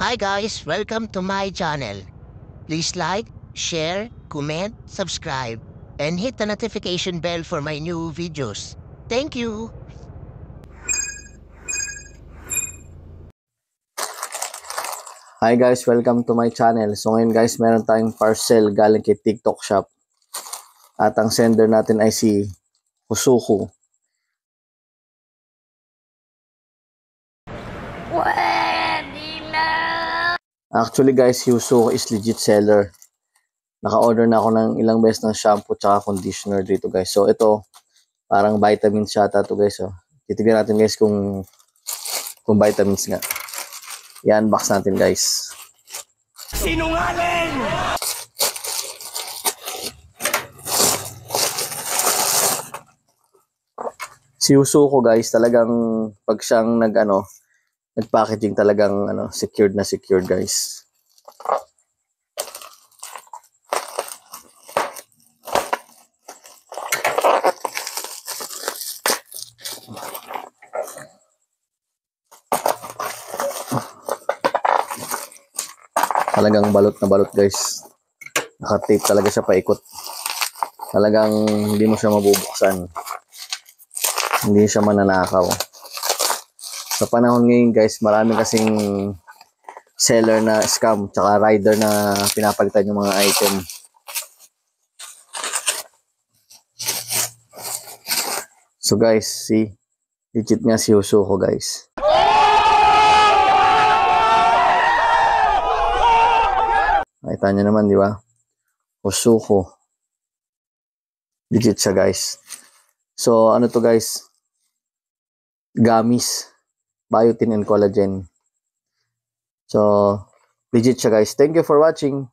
Hi guys, welcome to my channel. Please like, share, comment, subscribe, and hit the notification bell for my new videos. Thank you! Hi guys, welcome to my channel. So ngayon guys, meron tayong parcel galing kay TikTok Shop. At ang sender natin ay si Husuku. Actually guys, si Husuku is legit seller. Naka-order na ako ng ilang beses ng shampoo tsaka conditioner dito guys. So ito, parang vitamins yata to guys. So, titignan natin guys kung vitamins nga. I-unbox natin guys. Sinungaling! Si Husuko guys, talagang pag siyang nag-packaging talagang secured na secured guys. Talagang balot na balot guys. Naka-tape talaga siya paikot. Talagang hindi mo siya mabubuksan. Hindi siya mananakaw. Sa panahon ngayon guys, marami kasing seller na scam tsaka rider na pinapalitan yung mga item. So guys, see, legit nga si Husuko guys. Nakita nyo naman, di ba? Husuko. Legit siya guys. So ano to guys? Gummies, biotin and collagen. So legit siya guys. Thank you for watching.